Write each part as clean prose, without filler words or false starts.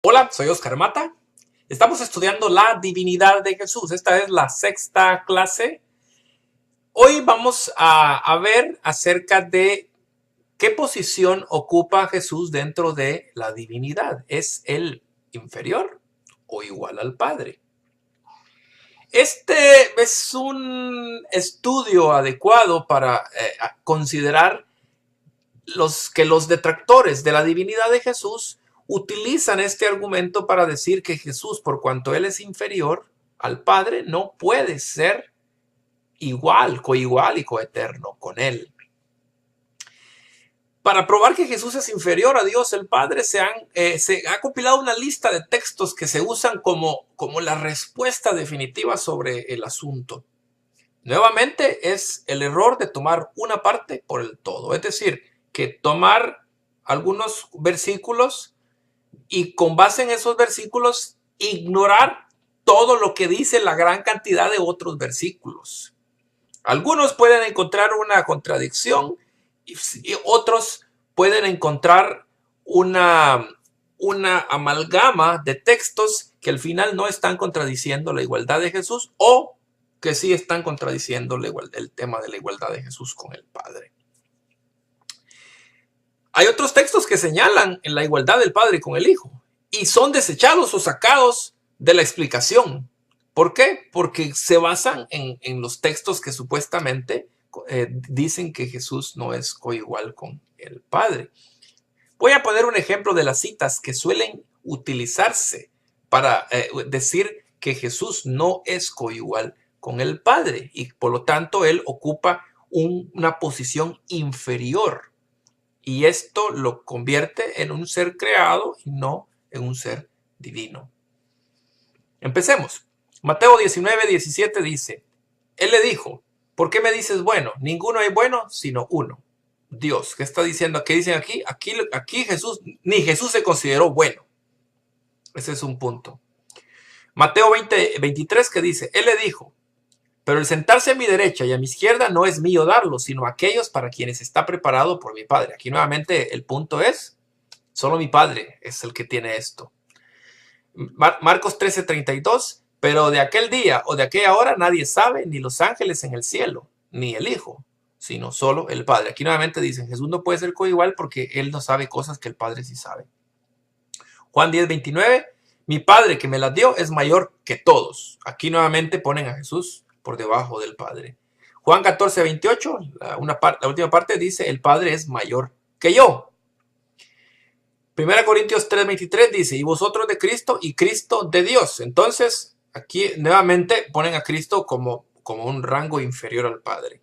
Hola, soy Oscar Mata. Estamos estudiando la divinidad de Jesús. Esta es la sexta clase. Hoy vamos a ver acerca de qué posición ocupa Jesús dentro de la divinidad. ¿Es él inferior o igual al Padre? Este es un estudio adecuado para considerar que los detractores de la divinidad de Jesús utilizan este argumento para decir que Jesús, por cuanto él es inferior al Padre, no puede ser igual, coigual y coeterno con él. Para probar que Jesús es inferior a Dios el Padre, se ha compilado una lista de textos que se usan como la respuesta definitiva sobre el asunto. Nuevamente es el error de tomar una parte por el todo, es decir, que tomar algunos versículos y con base en esos versículos ignorar todo lo que dice la gran cantidad de otros versículos. Algunos pueden encontrar una contradicción y otros pueden encontrar una amalgama de textos que al final no están contradiciendo la igualdad de Jesús o que sí están contradiciendo el tema de la igualdad de Jesús con el Padre. Hay otros textos que señalan en la igualdad del Padre con el Hijo y son desechados o sacados de la explicación. ¿Por qué? Porque se basan en los textos que supuestamente dicen que Jesús no es coigual con el Padre. Voy a poner un ejemplo de las citas que suelen utilizarse para decir que Jesús no es coigual con el Padre y por lo tanto él ocupa una posición inferior. Y esto lo convierte en un ser creado y no en un ser divino. Empecemos. Mateo 19:17 dice, él le dijo, ¿por qué me dices bueno? Ninguno hay bueno sino uno, Dios. ¿Qué está diciendo? ¿Qué dicen aquí? Aquí Jesús, ni Jesús se consideró bueno. Ese es un punto. Mateo 20:23 que dice, él le dijo, pero el sentarse a mi derecha y a mi izquierda no es mío darlo, sino aquellos para quienes está preparado por mi Padre. Aquí nuevamente el punto es, solo mi Padre es el que tiene esto. Marcos 13:32, pero de aquel día o de aquella hora nadie sabe, ni los ángeles en el cielo, ni el Hijo, sino solo el Padre. Aquí nuevamente dicen, Jesús no puede ser coigual porque él no sabe cosas que el Padre sí sabe. Juan 10:29, mi Padre que me las dio es mayor que todos. Aquí nuevamente ponen a Jesús por debajo del Padre. Juan 14:28, la última parte dice, el Padre es mayor que yo. 1 Corintios 3:23 dice, y vosotros de Cristo y Cristo de Dios. Entonces, aquí nuevamente ponen a Cristo como un rango inferior al Padre.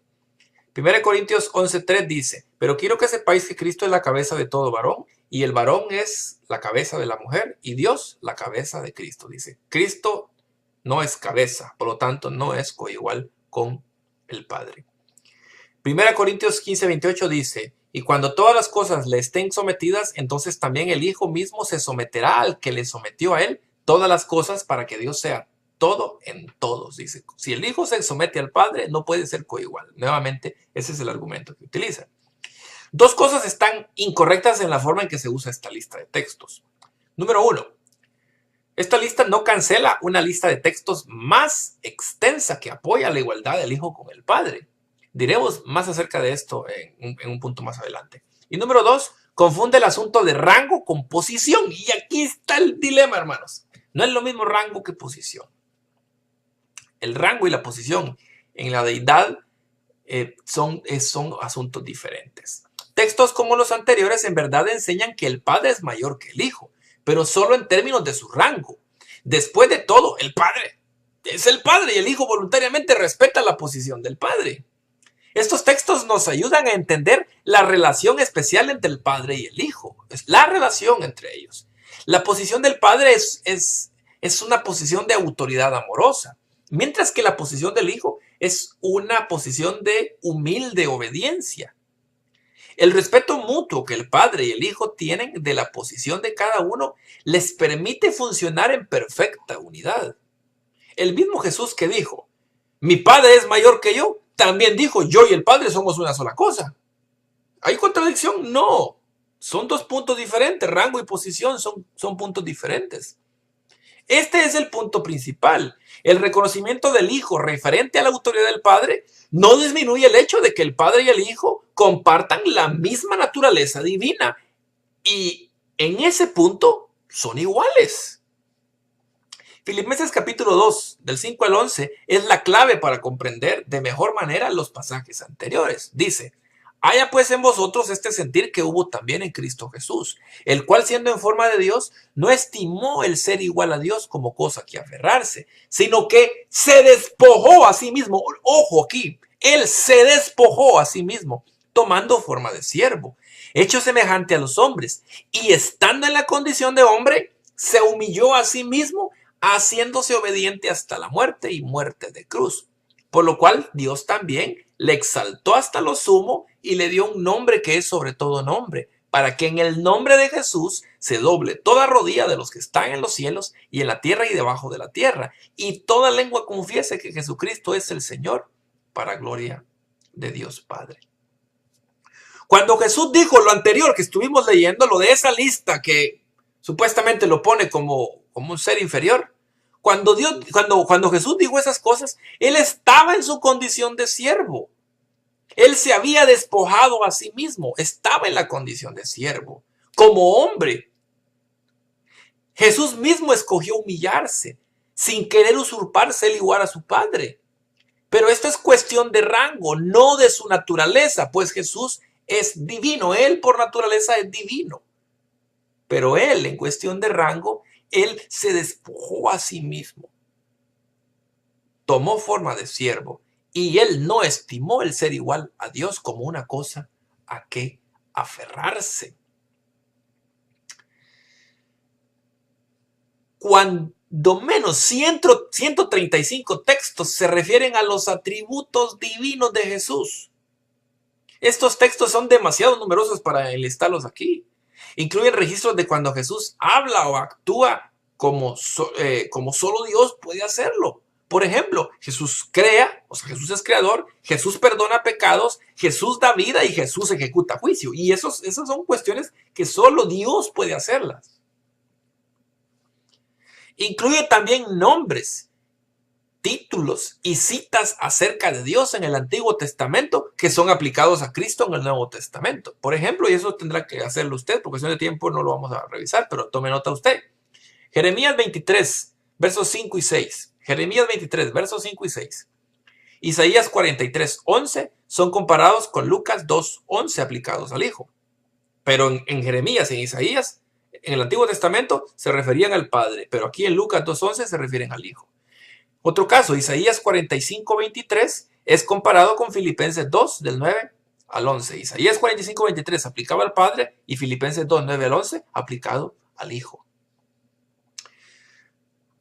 1 Corintios 11:3 dice, pero quiero que sepáis que Cristo es la cabeza de todo varón, y el varón es la cabeza de la mujer, y Dios la cabeza de Cristo. Dice, Cristo no es cabeza, por lo tanto no es coigual con el Padre. 1 Corintios 15:28 dice, y cuando todas las cosas le estén sometidas, entonces también el Hijo mismo se someterá al que le sometió a él todas las cosas para que Dios sea todo en todos. Dice, si el Hijo se somete al Padre, no puede ser coigual. Nuevamente, ese es el argumento que utiliza. Dos cosas están incorrectas en la forma en que se usa esta lista de textos. Número uno, esta lista no cancela una lista de textos más extensa que apoya la igualdad del Hijo con el Padre. Diremos más acerca de esto en un punto más adelante. Y número dos, confunde el asunto de rango con posición. Y aquí está el dilema, hermanos. No es lo mismo rango que posición. El rango y la posición en la deidad son asuntos diferentes. Textos como los anteriores en verdad enseñan que el Padre es mayor que el Hijo, pero solo en términos de su rango. Después de todo, el Padre es el Padre y el Hijo voluntariamente respeta la posición del Padre. Estos textos nos ayudan a entender la relación especial entre el Padre y el Hijo. Es la relación entre ellos. La posición del Padre es una posición de autoridad amorosa, mientras que la posición del Hijo es una posición de humilde obediencia. El respeto mutuo que el Padre y el Hijo tienen de la posición de cada uno les permite funcionar en perfecta unidad. El mismo Jesús que dijo, mi Padre es mayor que yo, también dijo, yo y el Padre somos una sola cosa. ¿Hay contradicción? No. Son dos puntos diferentes, rango y posición son puntos diferentes. Este es el punto principal. El reconocimiento del Hijo referente a la autoridad del Padre no disminuye el hecho de que el Padre y el Hijo compartan la misma naturaleza divina y en ese punto son iguales. Filipenses capítulo 2, del 5 al 11, es la clave para comprender de mejor manera los pasajes anteriores. Dice: haya pues en vosotros este sentir que hubo también en Cristo Jesús, el cual siendo en forma de Dios, no estimó el ser igual a Dios como cosa que aferrarse, sino que se despojó a sí mismo. Ojo aquí, él se despojó a sí mismo, tomando forma de siervo, hecho semejante a los hombres, y estando en la condición de hombre, se humilló a sí mismo, haciéndose obediente hasta la muerte y muerte de cruz. Por lo cual Dios también le exaltó hasta lo sumo y le dio un nombre que es sobre todo nombre, para que en el nombre de Jesús se doble toda rodilla de los que están en los cielos y en la tierra y debajo de la tierra, y toda lengua confiese que Jesucristo es el Señor, para gloria de Dios Padre. Cuando Jesús dijo lo anterior que estuvimos leyendo, lo de esa lista que supuestamente lo pone como un ser inferior, cuando Jesús dijo esas cosas, él estaba en su condición de siervo. Él se había despojado a sí mismo, estaba en la condición de siervo, como hombre. Jesús mismo escogió humillarse, sin querer usurpar ser igual a su Padre. Pero esto es cuestión de rango, no de su naturaleza, pues Jesús es divino, él por naturaleza es divino. Pero él, en cuestión de rango, él se despojó a sí mismo, tomó forma de siervo, y él no estimó el ser igual a Dios como una cosa a que aferrarse. Cuando menos 135 textos se refieren a los atributos divinos de Jesús. Estos textos son demasiado numerosos para enlistarlos aquí. Incluyen registros de cuando Jesús habla o actúa como solo Dios puede hacerlo. Por ejemplo, Jesús crea, o sea, Jesús es creador, Jesús perdona pecados, Jesús da vida y Jesús ejecuta juicio. Y esas son cuestiones que solo Dios puede hacerlas. Incluye también nombres, títulos y citas acerca de Dios en el Antiguo Testamento que son aplicados a Cristo en el Nuevo Testamento. Por ejemplo, y eso tendrá que hacerlo usted, por cuestión de tiempo no lo vamos a revisar, pero tome nota usted. Jeremías 23, versos 5 y 6. Jeremías 23, versos 5 y 6. Isaías 43, 11 son comparados con Lucas 2, 11 aplicados al Hijo. Pero en Jeremías y en Isaías, en el Antiguo Testamento, se referían al Padre, pero aquí en Lucas 2, 11 se refieren al Hijo. Otro caso, Isaías 45, 23 es comparado con Filipenses 2, del 9 al 11. Isaías 45, 23 aplicaba al Padre y Filipenses 2, 9 al 11 aplicado al Hijo.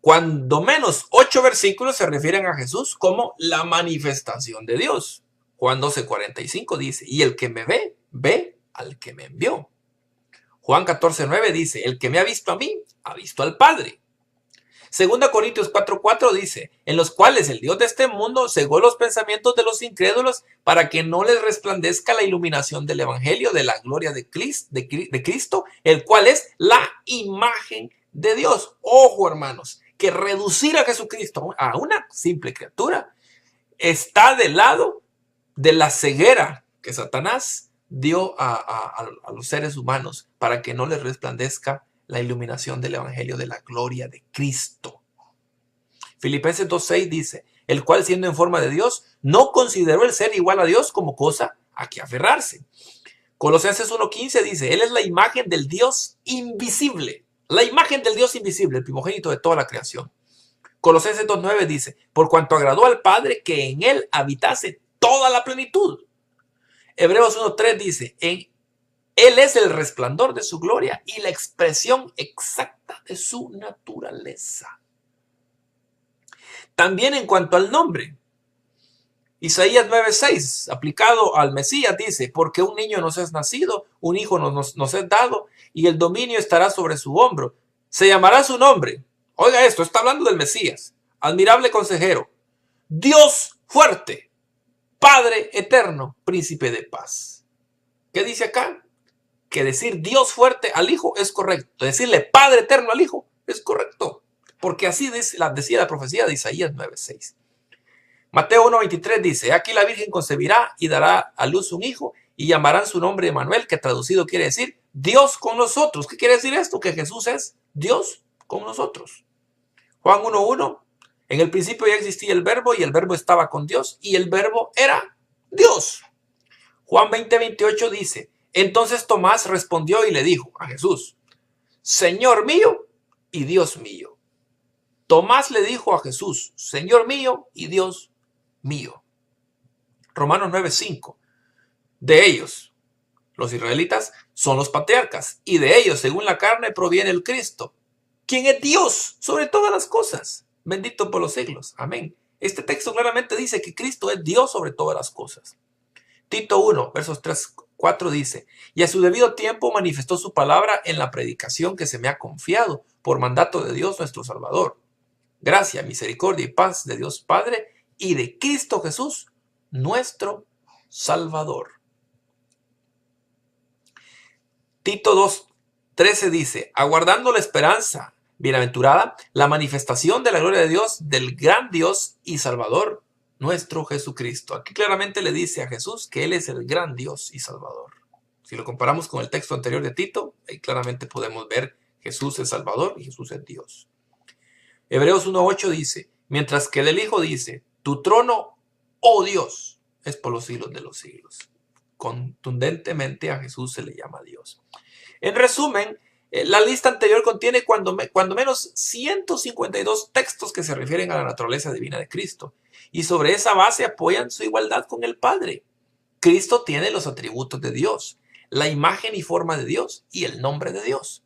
Cuando menos 8 versículos se refieren a Jesús como la manifestación de Dios. Juan 12, 45 dice: y el que me ve, ve al que me envió. Juan 14, 9 dice: el que me ha visto a mí, ha visto al Padre. 2 Corintios 4, 4 dice: en los cuales el Dios de este mundo cegó los pensamientos de los incrédulos para que no les resplandezca la iluminación del evangelio de la gloria de Cristo, el cual es la imagen de Dios. Ojo, hermanos, que reducir a Jesucristo a una simple criatura está del lado de la ceguera que Satanás dio a los seres humanos para que no les resplandezca la iluminación del evangelio de la gloria de Cristo. Filipenses 2:6 dice: el cual siendo en forma de Dios no consideró el ser igual a Dios como cosa a que aferrarse. Colosenses 1:15 dice: él es la imagen del Dios invisible. La imagen del Dios invisible, el primogénito de toda la creación. Colosenses 2:9 dice: por cuanto agradó al Padre que en él habitase toda la plenitud. Hebreos 1:3 dice: él es el resplandor de su gloria y la expresión exacta de su naturaleza. También en cuanto al nombre, Isaías 9:6, aplicado al Mesías, dice: porque un niño nos es nacido, un hijo nos es dado, y el dominio estará sobre su hombro. Se llamará su nombre. Oiga esto, está hablando del Mesías. Admirable consejero, Dios fuerte, Padre eterno, príncipe de paz. ¿Qué dice acá? que decir Dios fuerte al Hijo es correcto. Decirle Padre eterno al Hijo es correcto. Porque así decía la profecía de Isaías 9:6. Mateo 1:23 dice, aquí la Virgen concebirá y dará a luz un hijo y llamarán su nombre Emmanuel, que traducido quiere decir Dios con nosotros. ¿Qué quiere decir esto? Que Jesús es Dios con nosotros. Juan 1:1, en el principio ya existía el verbo y el verbo estaba con Dios y el verbo era Dios. Juan 20:28 dice, entonces Tomás respondió y le dijo a Jesús, Señor mío y Dios mío. Tomás le dijo a Jesús, Señor mío y Dios mío. Romanos 9:5. De ellos, los israelitas, son los patriarcas, y de ellos, según la carne, proviene el Cristo, quien es Dios sobre todas las cosas, bendito por los siglos. Amén. Este texto claramente dice que Cristo es Dios sobre todas las cosas. Tito 1, versos 3-4 dice, y a su debido tiempo manifestó su palabra en la predicación que se me ha confiado por mandato de Dios nuestro Salvador. Gracia, misericordia y paz de Dios Padre y de Cristo Jesús, nuestro Salvador. Tito 2:13 dice, aguardando la esperanza bienaventurada, la manifestación de la gloria de Dios, del gran Dios y Salvador, nuestro Jesucristo. Aquí claramente le dice a Jesús que Él es el gran Dios y Salvador. Si lo comparamos con el texto anterior de Tito, ahí claramente podemos ver Jesús es Salvador y Jesús es Dios. Hebreos 1:8 dice, mientras que del Hijo dice, tu trono, oh Dios, es por los siglos de los siglos. Contundentemente a Jesús se le llama Dios. En resumen, la lista anterior contiene cuando menos 152 textos que se refieren a la naturaleza divina de Cristo. Y sobre esa base apoyan su igualdad con el Padre. Cristo tiene los atributos de Dios, la imagen y forma de Dios y el nombre de Dios.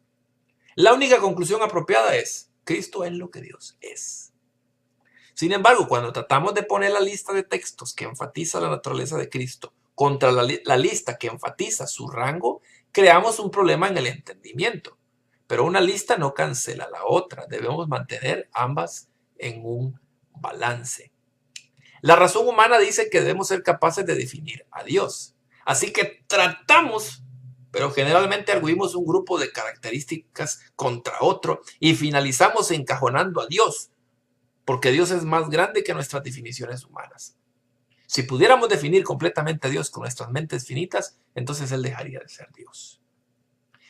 La única conclusión apropiada es, Cristo es lo que Dios es. Sin embargo, cuando tratamos de poner la lista de textos que enfatiza la naturaleza de Cristo contra la lista que enfatiza su rango, creamos un problema en el entendimiento. Pero una lista no cancela la otra. Debemos mantener ambas en un balance. La razón humana dice que debemos ser capaces de definir a Dios. Así que tratamos, pero generalmente arguimos un grupo de características contra otro y finalizamos encajonando a Dios, porque Dios es más grande que nuestras definiciones humanas. Si pudiéramos definir completamente a Dios con nuestras mentes finitas, entonces Él dejaría de ser Dios.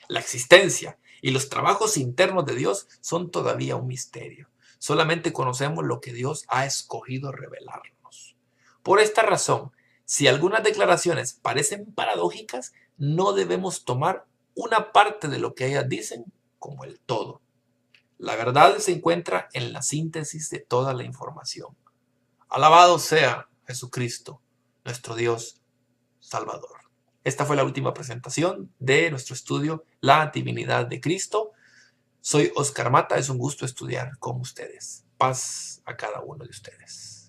La existencia y los trabajos internos de Dios son todavía un misterio. Solamente conocemos lo que Dios ha escogido revelarnos. Por esta razón, si algunas declaraciones parecen paradójicas, no debemos tomar una parte de lo que ellas dicen como el todo. La verdad se encuentra en la síntesis de toda la información. Alabado sea Jesucristo, nuestro Dios Salvador. Esta fue la última presentación de nuestro estudio, La Divinidad de Cristo. Soy Oscar Mata, es un gusto estudiar con ustedes. Paz a cada uno de ustedes.